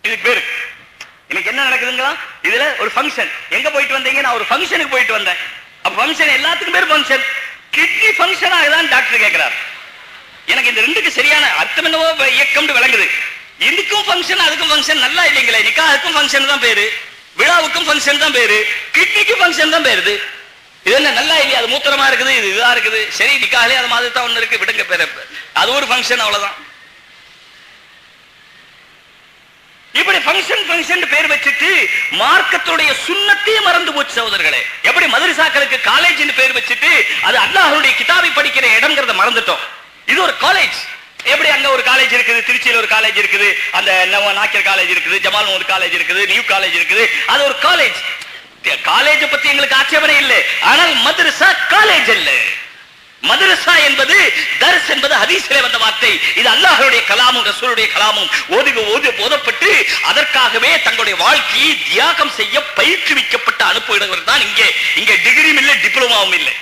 இதுக்கு பேரு. இன்னைக்கு என்ன நடக்குதுங்களா? இதுல ஒரு ஃபங்க்ஷன். எங்க போயிட்டு வந்தீங்க? நான் ஒரு ஃபங்க்ஷனுக்கு போயிட்டு வந்தேன். அப்ப ஃபங்க்ஷன் எல்லாத்துக்கும் பேர் ஃபங்க்ஷன். கிட்னி ஃபங்க்ஷன் ஆகுதான்னு டாக்டர் கேட்கிறார். எனக்கு இந்த ரெண்டுக்கு சரியான அர்த்தம் என்னவோ இயக்கம் விளங்குது. இதுக்கும் ஃபங்க்ஷன் அதுக்கும் ஃபங்க்ஷன் நல்லா இல்லைங்களே. நிக்காஹுக்கும் ஃபங்க்ஷன் தான் பேரு, விழாவுக்கும் ஃபங்க்ஷன் தான் பேரு, கிட்னிக்கு ஃபங்க்ஷன் தான் பேரு. இது என்ன நல்லா இல்லையா? அது மூத்திரமா இருக்குது, இது இதா இருக்குது. சரி, நிக்காஹ்லயே அது மாதிரி தான் ஒண்ணு இருக்கு, விடுங்க பேரு. அது ஒரு ஃபங்க்ஷன், அவ்வளவுதான். இப்படி ஃபங்க்ஷன் பேர் வச்சுட்டு மார்க்கத்துடைய சுன்னத்தையே மறந்து போச்சு சகோதரர்களே. எப்படி மதரசாக்களுக்கு காலேஜ் பேர் வச்சுட்டு அது அல்லாஹ்வுடைய கிதாபை படிக்கிற இடம்ங்கறத மறந்துட்டோம். இது ஒரு காலேஜ். எப்படி அங்க ஒரு காலேஜ் இருக்குது, திருச்சியில ஒரு காலேஜ் இருக்குது, அந்த நாக்கியர் காலேஜ் இருக்குது, ஜமால் ஒரு காலேஜ் இருக்குது, நியூ காலேஜ் இருக்குது. அது ஒரு காலேஜ். காலேஜ் பத்தி எங்களுக்கு ஆட்சேபனை இல்லை. ஆனால் மதரசா காலேஜ் அல்ல. மதரசா என்பது, தர்ஸ் என்பது ஹதீஸிலே வந்த வார்த்தை. இது அல்லாஹ்வுடைய கலாமும் ரசூலுடைய கலாமும் ஓதப்பட்டு அதற்காகவே தங்களுடைய வாழ்க்கையை தியாகம் செய்ய பயிற்றுவிக்கப்பட்ட அனுப்புகிறவர் தான் இங்கே டிகிரியும் இல்லை, டிப்ளமாவும் இல்லை.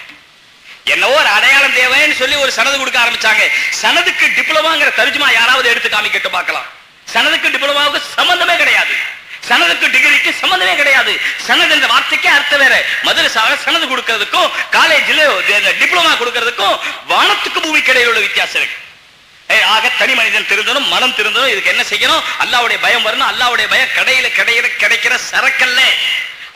என்னவோ ஒரு அடையாளம் தேவைன்னு சொல்லி ஒரு சனது கொடுக்க ஆரம்பிச்சாங்க. சனதுக்கு டிப்ளமாங்கிற தர்ஜுமா யாராவது எடுத்து காமிக்கிட்டு பார்க்கலாம். சனதுக்கு டிப்ளமாவுக்கு சம்பந்தமே கிடையாது. சனதுக்கு டிகிரிக்கு சம்பந்தமே கிடையாது. சனது என்ற வார்த்தைக்கே அர்த்தம் வேற. மதரசாவில் சனது கொடுக்கிறதுக்கும் காலேஜில் டிப்ளமா கொடுக்கிறதுக்கும் வானத்துக்கு பூமிக்கு இடையில உள்ள வித்தியாசம் இருக்கு. ஆக தனி மனிதன் திருந்தணும், மனம் திருந்தணும். இதுக்கு என்ன செய்யணும்? அல்லாஹ்வுடைய பயம் வரணும். அல்லாஹ்வுடைய பயம் கிடைக்கிற சரக்கல்ல.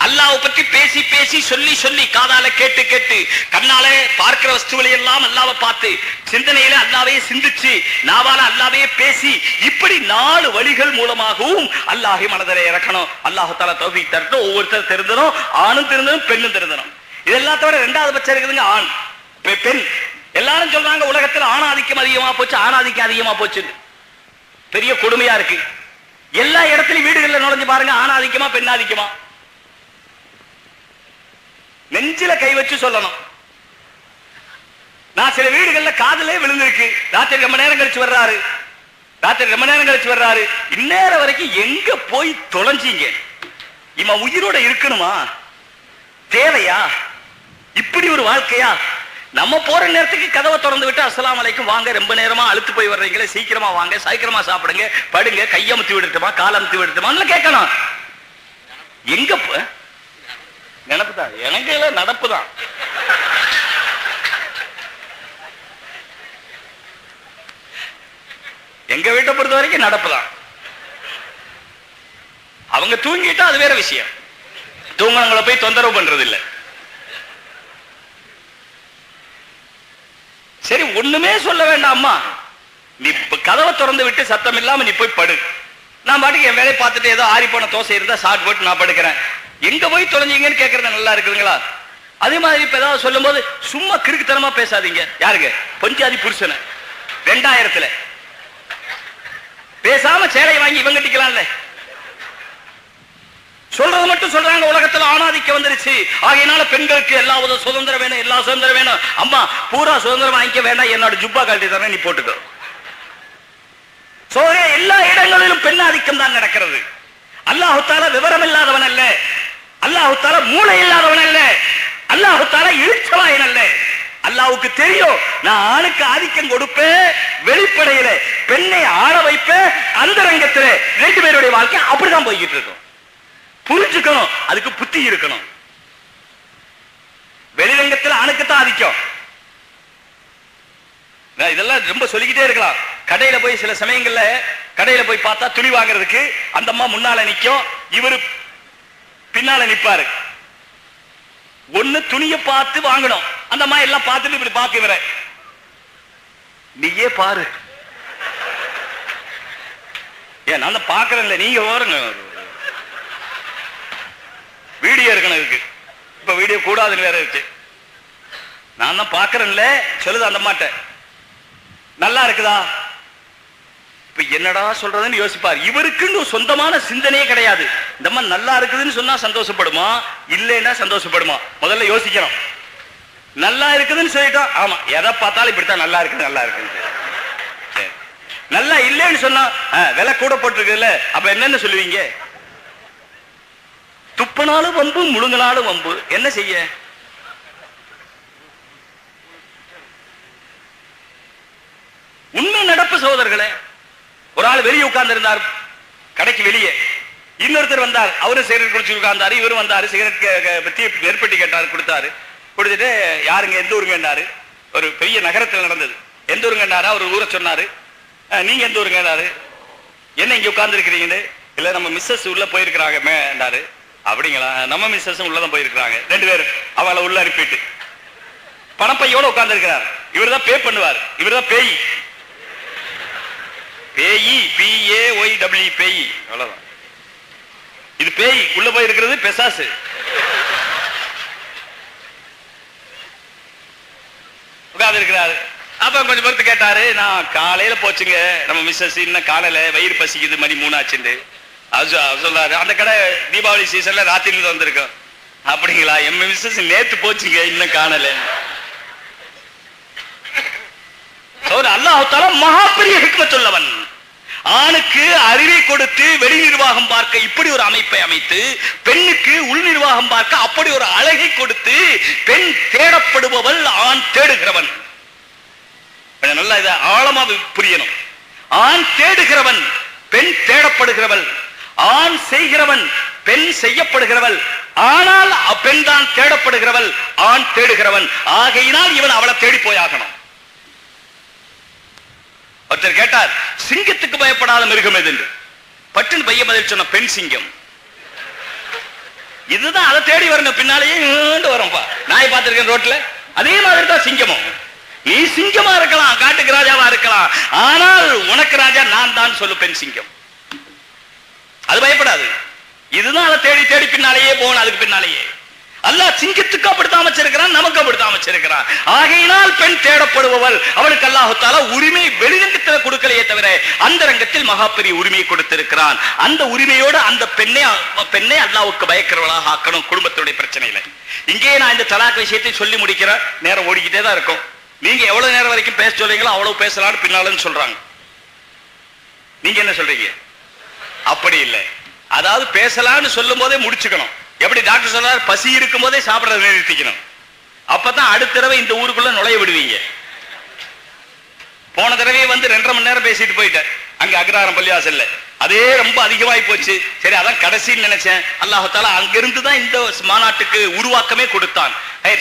அல்லாஹ்வை பற்றி பேசி பேசி சொல்லி சொல்லி காதால கேட்டு கேட்டு கண்ணால பார்க்கிற வஸ்துகளை எல்லாம் அல்லாஹ்வை பார்த்து சிந்தனையில அல்லாஹ்வை சிந்திச்சு நாவால அல்லாஹ்வை பேசி இப்படி 4 வழிகள் மூலமாகவும் அல்லாஹ்வை மனதிலே இறக்கணும். அல்லாஹ் தஆலா தௌஃபீக் தரட்டும். ஒவ்வொருத்தர் திருந்தணும், ஆணும் திருந்தணும், பெண்ணும் திருந்தணும். இதெல்லாம் தவிர 2வது பட்சம் இருக்குதுங்க ஆண் பெண். எல்லாரும் சொல்றாங்க உலகத்தில் ஆணாதிக்கம் அதிகமா போச்சு, ஆணாதிக்கம் அதிகமா போச்சு. பெரிய கொடுமையா இருக்கு. எல்லா இடத்துலயும் வீடுகள்ல நுழைஞ்சு பாருங்க, ஆணாதிக்கமா பெண்ணாதிக்கமா? நெஞ்சில கை வச்சு சொல்லணும். நான் சில வீடுகள்ல காதலே விழுந்திருக்கு. ராத்திரி ரொம்ப நேரம் கழிச்சு வர்றாரு. இந்நேரம் வரைக்கும் எங்க போய் தொலைஞ்சீங்க? இவன் உயிரோட இருக்கணுமா? தேவையா இப்படி ஒரு வாழ்க்கையா? நம்ம போற நேரத்துக்கு கதவை திறந்து விட்டு அஸ்ஸலாமு அலைக்கும் வாங்க, ரொம்ப நேரமா அழுத்து போய் வர்றீங்களே, சீக்கிரமா வாங்க, சீக்கிரமா சாப்பிடுங்க, படுங்க, கையமுத்தி விடட்டுமா காலமுத்தி விடட்டுமான்னு கேட்கணும். எங்க நினப்பு தான், எனக்கு எல்லாம் நடப்பு தான். எங்க வீட்டை பொறுத்த வரைக்கும் நடப்பு தான். அவங்க தூங்கிட்டா அது வேற விஷயம். தூங்குறவங்களை போய் தொந்தரவு பண்றது இல்லை. சரி, ஒண்ணுமே சொல்ல வேண்டாம்மா, நீ கதவை திறந்து விட்டு சத்தம் இல்லாம நீ போய் படு. நான் பாட்டுக்கு என் வேலையை பார்த்துட்டு ஏதோ ஆறி போன தோசை இருந்தா சாப்பிட்டு போட்டு நான் படுக்கிறேன். எங்க போய் தொலைஞ்சீங்கன்னு கேட்கறது நல்லா இருக்குதுங்களா? அதே மாதிரி இப்ப ஏதாவது சொல்லும் போது சும்மா கிறுக்குத்தனமா பேசாதீங்க. யாருங்க? பஞ்சாதி புருஷனை 2000 பேசாம சேலையை வாங்கி இவங்க கட்டிக்கலாம்ல. சொல்றது மட்டும் சொல்றாங்க. உலகத்துல ஆணாதிக்கம் வந்துருச்சு, ஆகையினால பெண்களுக்கு எல்லா சுதந்திரம் வேணும், எல்லா சுதந்திரம் வேணும். அம்மா பூரா சுதந்திரம் வாங்கிக்க வேண்டாம், என்னோட ஜுப்பா கழட்டி தரேன், நீ போட்டுக்கோ. எல்லா இடங்களிலும் பெண்ணாதிக்கம் தான் நடக்கிறது. அல்லாஹ் தஆலா விவரம் இல்லாதவன் அல்ல, அல்லாஹ் தஆலா மூளை இல்லாதவன் அல்ல, அல்லாஹ் தஆலா இழுச்சவாயன் அல்ல. அல்லாஹ்வுக்கு தெரியும் நான் ஆணுக்கு ஆதிக்கம் கொடுப்பேன், வெளிப்படையில பெண்ணை ஆள வைப்பேன், அந்தரங்கத்துல 2 பேருடைய வாழ்க்கை அப்படிதான் போய்கிட்டு இருக்கும். புரிஞ்சுக்கணும், அதுக்கு புத்தி இருக்கணும். வெளிரங்கத்தில் ஆணுக்குத்தான் ஆதிக்கம். இதெல்லாம் ரொம்ப சொல்லிக்கிட்டே இருக்கலாம். கடையில போய் சில சமயங்கள்ல கடையில போய் பார்த்தா துணி வாங்குறதுக்கு அந்த அம்மா முன்னால நிக்கும், இவரு பின்னால நிப்பாரு. ஒண்ணு துணியை பார்த்து வாங்கணும், அந்த அம்மா எல்லாம் பார்த்துட்டு இப்படி பாக்க வர, நீயே பாரு. ஏன் நான் பாக்குறேன்ல, நீங்க ஓருங்க. வீடியோ இருக்கணும் இருக்கு. இப்ப வீடியோ கூடாதுன்னு வேற இருக்கு. நான் தான் பாக்குறேன்ல சொல்லுது அந்த அம்மாட்ட. நல்லா இருக்குதா? இப்ப என்னடா சொல்றதுன்னு யோசிப்பார். இவருக்குன்னு சொந்தமான சிந்தனையே கிடையாது. இந்த மாதிரி நல்லா இருக்குதுன்னு சொன்னா சந்தோஷப்படுமா, இல்லைன்னா சந்தோஷப்படுமா? முதல்ல யோசிக்கணும். நல்லா இருக்குதுன்னு சொல்லிட்டோம், ஆமா எதை பார்த்தாலும் இப்படித்தான் நல்லா இருக்குது நல்லா இருக்குது. நல்லா இல்லைன்னு சொன்னா விலை கூட போட்டிருக்குல்ல, அப்ப என்னன்னு சொல்லுவீங்க? துப்புனாலும் வம்பு, முழுங்கினாலும் வம்பு. என்ன செய்ய? உண்மை நடப்பு சகோதரர்களே. ஒரு ஆள் வெளியே உட்கார்ந்து இருந்தார், கடைக்கு வெளியே. இன்னொருத்தர் வந்தார், அவரும் சிகரெட் குடிச்சு உட்கார்ந்தாரு. இவரும் வந்தாரு, சிகரெட் பத்தி நெருப்பட்டி கேட்டாரு, கொடுத்தாரு. கொடுத்துட்டு யாருங்க எந்த ஊருங்கன்னாரு. ஒரு பெரிய நகரத்தில் நடந்தது. எந்த ஊருங்கன்னாரா, ஒரு ஊரை சொன்னாரு. நீங்க எந்த ஊருங்கன்னாரு. என்ன இங்க உட்கார்ந்து இருக்கிறீங்க? இல்ல நம்ம மிஸ்ஸஸ் உள்ள போயிருக்கிறாங்க. அப்படிங்களா, நம்ம மிஸ்ஸஸ் உள்ளதான் போயிருக்கிறாங்க. 2 பேரும் அவளை உள்ள அனுப்பிட்டு பணப்பையோட உட்கார்ந்து இருக்கிறார். இவர் தான் பே பண்ணுவார். இவர் தான் பேய். பேய், PAYW, பேய். அவ்வளவுதான். இது பேய், உள்ள போய் இருக்கிறது பெசாசு. உட்கார்ந்து இருக்கிறாரு. அப்ப கொஞ்சம் பொறுத்து கேட்டாரு. நான் காலையில போச்சுங்க நம்ம மிஸ்ஸஸ், இன்னும் காலையில வயிறு பசிக்குது, மணி 3 ஆச்சுண்டு. சொல்றாரு, அந்த கடை தீபாவளி சீசன்ல ராத்திரில வந்திருக்கோம். அப்படிங்களா, எம் மிஸ்ஸஸ் நேத்து போச்சுங்க, இன்னும் காணல. அல்லாஹ் தஆலா மகா பெரிய ஹிக்மத் உள்ளவன். ஆணுக்கு அறிவை கொடுத்து வெளி நிர்வாகம் பார்க்க இப்படி ஒரு அமைப்பை அமைத்து, பெண்ணுக்கு உள் நிர்வாகம் பார்க்க அப்படி ஒரு அழகை கொடுத்து, பெண் தேடப்படுபவள், ஆண் தேடுகிறவன். நல்லா இதை ஆழமா புரியணும். ஆண் தேடுகிறவன், பெண் தேடப்படுகிறவள். ஆண் செய்கிறவன், பெண் செய்யப்படுகிறவள். ஆனால் பெண் தான் தேடப்படுகிறவள், ஆண் தேடுகிறவன். ஆகையினால் இவன் அவளை தேடி போயாகணும். ஒருத்தர் கேட்டார், சிங்கத்துக்கு பயப்படாத மிருகம் எது? பட்டுன்னு பைய பதில் சொன்ன, பெண் சிங்கம். இதுதான், அதை தேடி வரணும். பின்னாலேயே வரும்பா. நாய் பார்த்திருக்கேன் ரோட்ல. அதே மாதிரி தான் சிங்கமும். நீ சிங்கமா இருக்கலாம், காட்டுக்கு ராஜாவா இருக்கலாம், ஆனால் உனக்கு ராஜா நான் தான் சொல்லு பெண் சிங்கம். அது பயப்படாது. இதுதான் அதை தேடி தேடி பின்னாலேயே போகணும். அதுக்கு பின்னாலேயே அல்லாஹ் சிங்கத்துக்கு அப்படித்தான் அமைச்சிருக்கிறான், நமக்கு அப்படித்தான் அமைச்சிருக்கிறான். ஆகையினால் பெண் தேடப்படுபவள். அவளுக்கு அல்லாஹ் தஆலா உரிமை வெளிரங்கத்தில் கொடுக்கலையே தவிர அந்தரங்கத்தில் மகா பெரிய உரிமையை கொடுத்திருக்கிறான். அந்த உரிமையோடு அந்த பெண்ணை அல்லாஹ்வுக்கு பயக்கிறவளாக ஆக்கணும். குடும்பத்துடைய பிரச்சனையில இங்கே நான் இந்த தலாக் விஷயத்தை சொல்லி முடிக்கிறேன். நேரம் ஓடிக்கிட்டே தான் இருக்கும். நீங்க எவ்வளவு நேரம் வரைக்கும் பேச சொல்றீங்களோ அவ்வளவு பேசலாம்னு பின்னாலும் சொல்றாங்க. நீங்க என்ன சொல்றீங்க? அப்படி இல்லை. அதாவது பேசலாம்னு சொல்லும் போதே முடிச்சுக்கணும். எப்படி டாக்டர் சொல்றாரு, பசி இருக்கும் போதே சாப்பிடறத நிறுத்திக்கணும். அப்பதான் அடுத்த தடவை இந்த ஊருக்குள்ள நுழைய விடுவீங்க. போன தடவை வந்து 2.5 மணி நேரம் பேசிட்டு போயிட்டேன் அங்க அக்ராரம் பள்ளிவாசல்ல. அதே ரொம்ப அதிகமாய் போச்சு. சரி, அதான் கடைசின்னு நினைச்சேன். அல்லாஹ் தஆலா அங்கிருந்து தான் இந்த மாநாட்டுக்கு உருவாக்கமே கொடுத்தான்.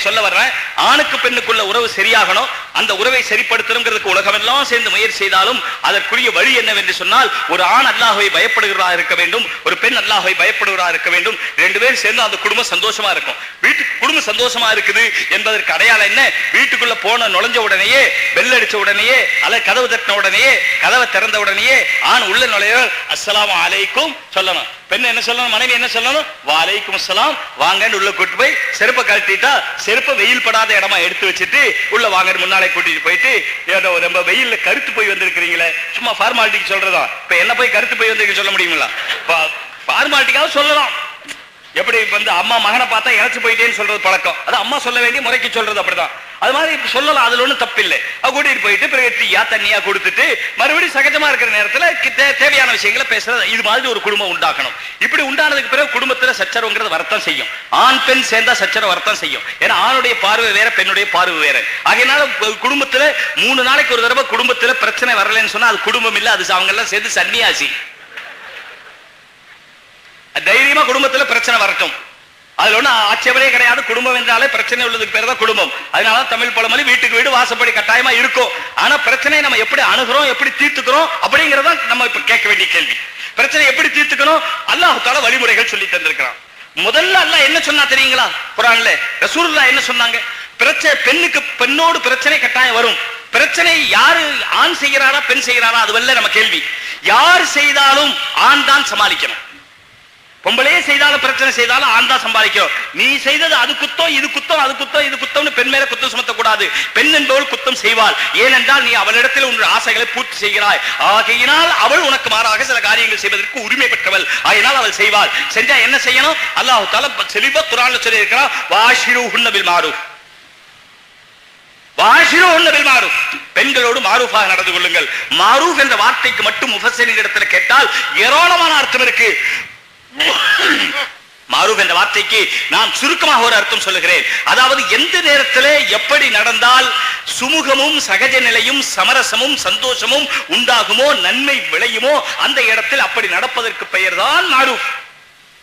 சொல்ல வர்றேன், ஆணுக்கு பெண்ணுக்குள்ள உறவு சரியாகணும். அந்த உறவை சரிப்படுத்தணுங்கிறதுக்கு உலகமெல்லாம் சேர்ந்து முயற்சி செய்தாலும் அதற்குரிய வழி என்னவென்று சொன்னால், ஒரு ஆண் அல்லாஹ்வை பயப்படுகிறவராக இருக்க வேண்டும், ஒரு பெண் அல்லாஹ்வை பயப்படுகிறவராக இருக்க வேண்டும். 2 பேரும் சேர்ந்து அந்த குடும்பம் சந்தோஷமா இருக்கும். வீட்டுக்கு குடும்பம் சந்தோஷமா இருக்குது என்பதற்கு அடையாளம் என்ன? வீட்டுக்குள்ள போன நுழைஞ்ச உடனேயே, பெல் அடிச்ச உடனேயே, அல்ல கதவு தட்டின உடனேயே, கதவை திறந்த உடனேயே ஆண் உள்ள நுழைய அஸ்ஸலாமு அலைக்கும் சொல்லணும். பெண் என்ன சொல்லணும்? மனைவி என்ன சொல்லணும்? வலைக்கும் அஸ்ஸலாம், வாங்கன்னு உள்ள கூட்டு போய் செருப்பை கழட்டிட்டா, செருப்பை வெயில் படாத இடமா எடுத்து வச்சுட்டு உள்ள வாங்கன்னு முன்னாலே கூட்டிட்டு போயிட்டு, ரொம்ப வெயில்ல கருத்து போய் வந்திருக்கிறீங்களே, சும்மா ஃபார்மாலிட்டிக்கு சொல்றதா? இப்ப என்ன போய் கருத்து போய் வந்திருக்க சொல்ல முடியுங்களா? ஃபார்மாலிட்டிக்காக சொல்லலாம். எப்படி வந்து அம்மா மகனை பார்த்தா இணைச்சு போயிட்டேன்னு சொல்றது பழக்கம். அது அம்மா சொல்ல வேண்டிய முறைக்கு சொல்றது அப்படிதான். அது மாதிரி சொல்லலாம், அதுல ஒண்ணும் தப்பில்லை. கூட்டிட்டு போயிட்டு பிறகு டீயா தண்ணியா கொடுத்துட்டு மறுபடியும் சகஜமா இருக்கிற நேரத்துல தேவையான விஷயங்களை பேசுறது. இது மாதிரி ஒரு குடும்பம் உண்டாக்கணும். இப்படி உண்டானதுக்கு பிறகு குடும்பத்துல சச்சரவுங்கிறது வரத்தான் செய்யும். ஆண் பெண் சேர்ந்தா சச்சரவு வரத்தான் செய்யும். ஏன்னா ஆணுடைய பார்வை வேற, பெண்ணுடைய பார்வை வேற. ஆகையினால குடும்பத்துல 3 நாளைக்கு ஒரு தடவை குடும்பத்துல பிரச்சனை வரலன்னு சொன்னா அது குடும்பம் இல்ல, அது அவங்க எல்லாம் சேர்ந்து சன்னியாசி. தைரியமா குடும்பத்துல பிரச்சனை வரட்டும், அதுல ஒண்ணு ஆட்சேபனையே கிடையாது. குடும்பம் என்றாலே பிரச்சனை உள்ளதுக்கு பேர் தான் குடும்பம். அதனால தமிழ் பழமொழி வீட்டுக்கு வீடு வாசப்படி கட்டாயமா இருக்கும். ஆனா பிரச்சனையை நம்ம எப்படி அணுகிறோம், எப்படி தீர்த்துக்கிறோம் அப்படிங்கறத நம்ம இப்ப கேட்க வேண்டிய கேள்வி. பிரச்சனை எப்படி தீர்த்துக்கணும்? அல்லாஹ் தஆலா வழிமுறைகள் சொல்லி தந்திருக்கிறான். முதல்ல அல்லாஹ் என்ன சொன்னா தெரியுங்களா? குர்ஆன்ல ரசூலுல்லாஹ் என்ன சொன்னாங்க? பிரச்சனை பெண்ணுக்கு பெண்ணோடு பிரச்சனை கட்டாயம் வரும். பிரச்சனை யாரு ஆண் செய்கிறாரா பெண் செய்கிறாரா அதுவல்ல நம்ம கேள்வி. யார் செய்தாலும் ஆண் தான் சமாளிக்கணும். பொம்பளையே செய்தாலும் பிரச்சனை செய்தாலும் ஆண் தான் சம்பாதிக்கும். நீ செய்தது அது குத்தம், இது குத்தம், அது குத்தம், இது குத்தம்னு பெண் மேல குத்தம் சுமத்தக்கூடாது. பெண் என்பவள் குத்தம் செய்வாள். ஏனென்றால் நீ அவளிடத்தில் உன் ஆசைகளை பூர்த்தி செய்கிறாய். ஆகையினால் அவள் உனக்கு மாறாக சில காரியங்கள் செய்வதற்கு உரிமை பெற்றவள். ஆகையினால் அவள் செய்வாள். செஞ்சா என்ன செய்யணும்? அல்லாஹ் தஆலா தெளிவா குர்ஆன்ல சொல்லி இருக்கிறான், வாஷிருஹுன்ன பில் மாரூஃப். வாஷிருஹுன்ன பில் மாரூஃப், பெண்களோடு மாரூஃபாக நடந்து கொள்ளுங்கள். மாரூஃப் என்ற வார்த்தைக்கு மட்டும் முஃபஸ்ஸிரின் இடத்துல கேட்டால் ஏராளமான அர்த்தம் இருக்கு. மாரூஃப் என்ற வார்த்தைக்கு நான் சுருக்கமாக ஒரு அர்த்தம் சொல்லுகிறேன். அதாவது எந்த நேரத்தில் எப்படி நடந்தால் சுமூகமும் சகஜ நிலையும் சமரசமும் சந்தோஷமும் உண்டாகுமோ, நன்மை விளையுமோ, அந்த இடத்தில் அப்படி நடப்பதற்கு பெயர் தான் மாரூஃப்.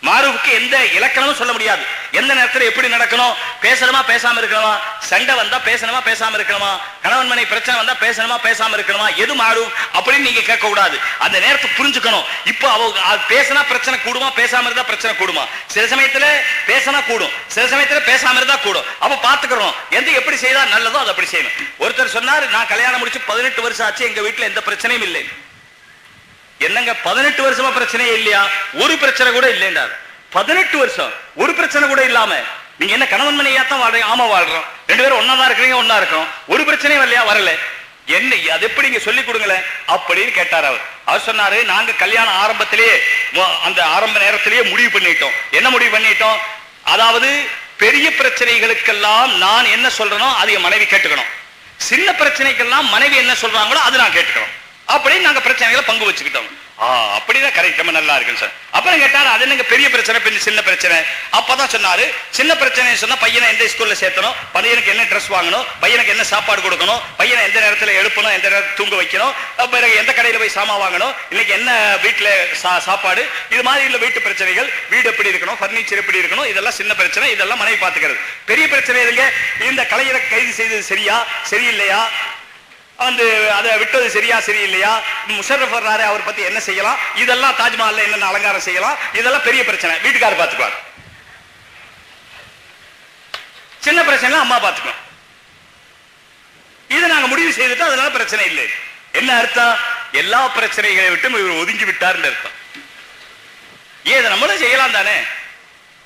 மாரூஃப்க்கு எந்த இலக்கணமும் சொல்ல முடியாது. எந்த நேரத்தில் எப்படி நடக்கணும், பேசணுமா பேசாம இருக்கணுமா, சண்டை வந்தா பேசணுமா பேசாம இருக்கணுமா, கணவன் மனைவி பிரச்சனை வந்தா பேசணுமா பேசாம இருக்கணுமா, எது மாரூஃப் அப்படின்னு நீங்க கேட்க கூடாது. அந்த நேரத்தை புரிஞ்சுக்கணும். இப்போ பேசினா பிரச்சனை கூடுமா, பேசாம இருந்தா பிரச்சனை கூடுமா? சில சமயத்துல பேசினா கூடும், சில சமயத்துல பேசாம இருந்தா கூடும். அப்ப பாத்துக்கிறோம் எந்த எப்படி செய்தா நல்லதோ அதை அப்படி செய்யணும். ஒருத்தர் சொன்னார், நான் கல்யாணம் முடிச்சு 18 வருஷம் ஆச்சு, எங்க வீட்டுல எந்த பிரச்சனையும் இல்லை. என்னங்க 18 வருஷமா பிரச்சனையே இல்லையா? ஒரு பிரச்சனை கூட இல்லைன்றார். 18 வருஷம் ஒரு பிரச்சனை கூட இல்லாம நீங்க என்ன கணவன் மனைவியா தான் வாழ்றீங்க? ஆமா வாழ்றோம், 2 பேரும் ஒன்னா தான் இருக்கிறீங்க, ஒன்னா இருக்கோம், ஒரு பிரச்சனையும் இல்லையா? வரல. என்ன அது எப்படி நீங்க சொல்லி கொடுங்களேன் அப்படின்னு கேட்டார். அவர் சொன்னாரு, நாங்க கல்யாணம் ஆரம்பத்திலேயே அந்த ஆரம்ப நேரத்திலேயே முடிவு பண்ணிட்டோம். என்ன முடிவு பண்ணிட்டோம்? அதாவது பெரிய பிரச்சனைகளுக்கெல்லாம் நான் என்ன சொல்றேனோ அது என் மனைவி கேட்டுக்கணும், சின்ன பிரச்சனைக்கெல்லாம் மனைவி என்ன சொல்றாங்களோ அது நான் கேட்டுக்கணும். அப்படின்னு நாங்க பிரச்சனைகளை பங்கு வச்சுக்கிட்டோம். அப்படிதான் கரெக்ட், ரொம்ப நல்லா இருக்கு சார். அப்புறம் கேட்டாரு, அது என்னங்க பெரிய பிரச்சனை சின்ன பிரச்சனை? அப்பதான் சொன்னாரு, சின்ன பிரச்சனை சொன்னா பையனை எந்த ஸ்கூல்ல சேர்த்தணும், பையனுக்கு என்ன ட்ரெஸ் வாங்கணும், பையனுக்கு என்ன சாப்பாடு கொடுக்கணும், பையனை எந்த நேரத்தில் எழுப்பணும், எந்த நேரத்தில் தூங்க வைக்கணும், பிறகு எந்த கடையில போய் சாமான் வாங்கணும், இன்னைக்கு என்ன வீட்டுல சாப்பாடு, இது மாதிரி உள்ள வீட்டு பிரச்சனைகள், வீடு எப்படி இருக்கணும், பர்னிச்சர் எப்படி இருக்கணும், இதெல்லாம் சின்ன பிரச்சனை. இதெல்லாம் மனைவி பாத்துக்கிறது. பெரிய பிரச்சனை எதுங்க? இந்த கலைஞரை கைது செய்தது சரியா சரியில்லையா, வந்து அதை விட்டது சரியா சரியில்லையா, முஷரஃப் வர்றாரு அவர் பத்தி என்ன செய்யலாம், இதெல்லாம் தாஜ்மஹால்ல என்னென்ன அலங்காரம் செய்யலாம், இதெல்லாம் பெரிய பிரச்சனை, வீட்டுக்காரர் பார்த்துக்குவார். சின்ன பிரச்சனை அம்மா பார்த்துக்கணும். இதை நாங்க முடிவு செய்துட்டு அதனால பிரச்சனை இல்லை. என்ன அர்த்தம்? எல்லா பிரச்சனைகளை விட்டு இவர் ஒதுங்கி விட்டார்னு அர்த்தம். ஏன் நம்மளும் செய்யலாம் தானே,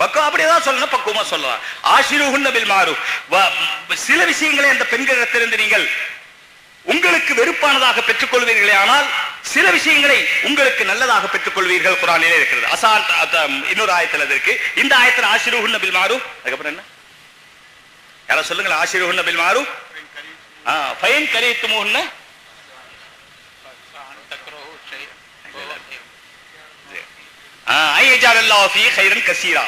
பக்கம் அப்படியேதான் சொல்லணும், பக்குவமா சொல்லலாம். ஆஷிருஹுன்ன பில் மாரூஃப். சில விஷயங்களை அந்த பெண்களிடத்திலிருந்து நீங்கள் உங்களுக்கு வெறுப்பானதாக பெற்றுக் கொள்வீர்களே, ஆனால் சில விஷயங்களை உங்களுக்கு நல்லதாக பெற்றுக் கொள்வீர்கள். குர்ஆனிலே இருக்கிறது. இன்னொரு ஆயத்தில் இருக்கு. இந்த ஆயத்தில் ஆஷிருஹுன்ன பில் மாரூஃப், அதுக்கப்புறம் என்ன யாரா சொல்லுங்க? ஆஷிருஹுன்ன பில் மாரூஃப், ஃபைன் கரீத்துமுஹுன்ன ஐயஜஅலல்லாஹு ஃபீ கைரன் கஸீரா.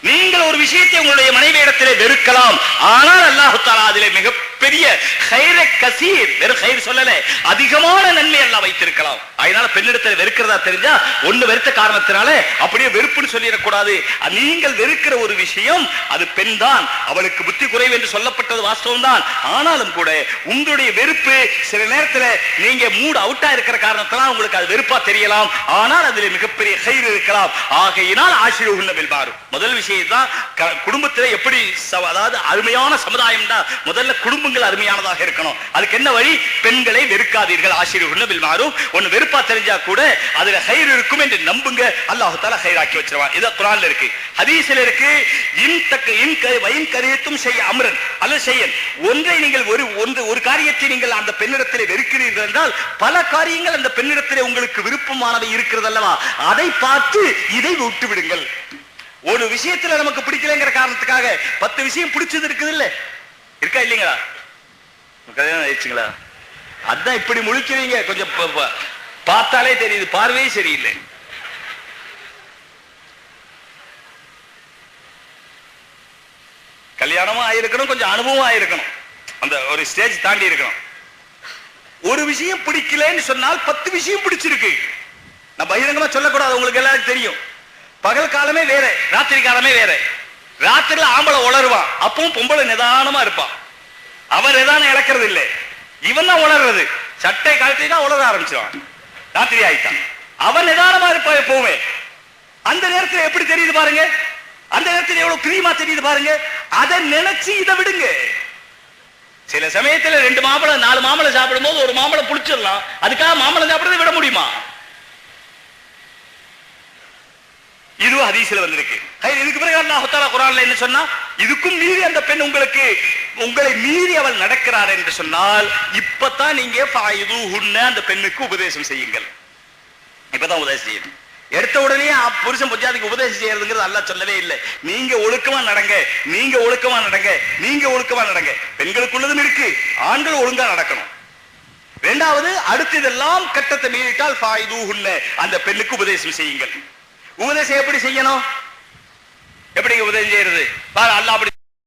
நீங்கள் ஒரு விஷயத்தை உங்களுடைய மனைவி இடத்திலே வெறுக்கலாம், ஆனால் அல்லாஹ் தஆலா அதிலே மிகப்பெரிய கைர கஸீர், வெறும் கைர் சொல்லல, அதிகமான நன்மை அல்லாஹ் வைத்திருக்கலாம். அதனால பெண்ணிடத்தில் வெறுக்கிறதா தெரிஞ்சா ஒண்ணு வெறுத்த காரணத்தினால அப்படியே வெறுப்புன்னு சொல்லிடக்கூடாது. நீங்கள் வெறுக்கிற ஒரு விஷயம் அது பெண் தான், அவளுக்கு புத்தி குறைவு என்று சொல்லப்பட்டது வாஸ்தவம் தான். ஆனாலும் கூட உங்களுடைய வெறுப்பு சில நேரத்தில் நீங்க மூட் அவுட்டா இருக்கிற காரணத்தினால் உங்களுக்கு அது வெறுப்பா தெரியலாம், ஆனால் அதிலே மிகப்பெரிய கைர் இருக்கலாம். ஆகையினால் ஆஷிருஹுன்ன பில் மாரூஃப். முதல் விஷயம் தான், குடும்பத்திலே எப்படி அதாவது அருமையான சமுதாயம் தான், முதல்ல குடும்பங்கள் அருமையானதாக இருக்கணும். அதுக்கு என்ன வழி? பெண்களை வெறுக்காதீர்கள். ஆஷிருஹுன்ன பில் மாரூஃப். ஒன்னு வெறுப்பா தெரிஞ்சா கூட அதுல கைர் இருக்கும் என்று நம்புங்க, அல்லாஹ் தஆலா கைராக்கி வச்சிருவான். இது குர்ஆன்ல இருக்கு, ஹதீஸ்ல இருக்கு. இன் கரீத்தும் ஷை அம்ரன் அல்ல ஷையன், ஒன்றை நீங்கள் ஒரு காரியத்தை நீங்கள் அந்த பெண்ணிடத்திலே வெறுக்கிறீர்கள் என்றால் பல காரியங்கள் அந்த பெண்ணிடத்திலே உங்களுக்கு விருப்பமானவை இருக்கிறது அல்லவா, அதை பார்த்து இதை விட்டு விடுங்கள். ஒரு விஷயத்துல நமக்கு பிடிக்கலங்கிற காரணத்துக்காக 10 விஷயம் பிடிச்சது இருக்குது இல்ல, இருக்கா இல்லீங்களா? கல்யாணம் ஆயிடுச்சுங்களா? அதான் இப்படி முழிக்கிறீங்க, கொஞ்சம் பார்த்தாலே தெரியுது, பார்வையே சரியில்லை. கல்யாணமும் ஆயிருக்கணும், கொஞ்சம் அனுபவம் ஆயிருக்கணும், அந்த ஒரு ஸ்டேஜ் தாண்டி இருக்கணும். ஒரு விஷயம் பிடிக்கலன்னு சொன்னால் 10 விஷயம் பிடிச்சிருக்கு. நான் பகிரங்கமா சொல்லக்கூடாது, உங்களுக்கு எல்லாருக்கும் தெரியும். பகல் காலமே வேற, ராத்திரி காலமே வேற. ராத்திரில ஆம்பளை உளருவான், அப்பவும் பொம்பளை நிதானமா இருப்பான். அவன் நிதானம் இழக்கிறது இல்லை, இவன் தான் உளர்றது. சட்டை கழட்டினா உளர ஆரம்பிச்சுவான், ராத்திரி ஆயிட்டான். அவன் நிதானமா இருப்பான் எப்பவுமே. அந்த நேரத்தில் எப்படி தெரியுது பாருங்க, அந்த நேரத்தில் எவ்வளவு பிரியமா தெரியுது பாருங்க. அதை நினைச்சு இதை விடுங்க. சில சமயத்துல 2 மாம்பழம் 4 மாம்பழம் சாப்பிடும் போது ஒரு மாம்பழம் புடிச்சிடலாம், அதுக்காக மாம்பழம் சாப்பிடுறதை விட முடியுமா? இது ஹதீஸ்ல வந்திருக்கு. இதுக்கு பிறகு அல்லாஹ் தஆலா குர்ஆன்ல என்ன சொன்னா, இதுக்கும் மீறி அந்த பெண் உங்களை மீறி அவள் நடக்கிறார் என்று சொன்னால் இப்பதான் நீங்க ஃபைதுஹுன்ன அந்த பெண்ணுக்கு உபதேசம் செய்யுங்கள். இப்பதான் உபதேசம் செய்யணும். எடுத்த உடனே புருஷன் பொஞ்சாதிக்கு உபதேசம் செய்யறதுங்கிறது அல்லாஹ் சொல்லவே இல்லை. நீங்க ஒழுக்கமா நடங்க, நீங்க ஒழுக்கமா நடங்க, நீங்க ஒழுக்கமா நடங்க. பெண்களுக்குள்ளதும் இருக்கு, ஆண்கள் ஒழுங்கா நடக்கணும். இரண்டாவது, அடுத்ததெல்லாம் கட்டத்தை மீறிட்டால் ஃபைதுஹுன்ன அந்த பெண்ணுக்கு உபதேசம் செய்யுங்கள். உபதேசம் எப்படி செய்யணும்? எப்படி உதவி செய்யறது பாரு, அல்லாஹ் அப்படி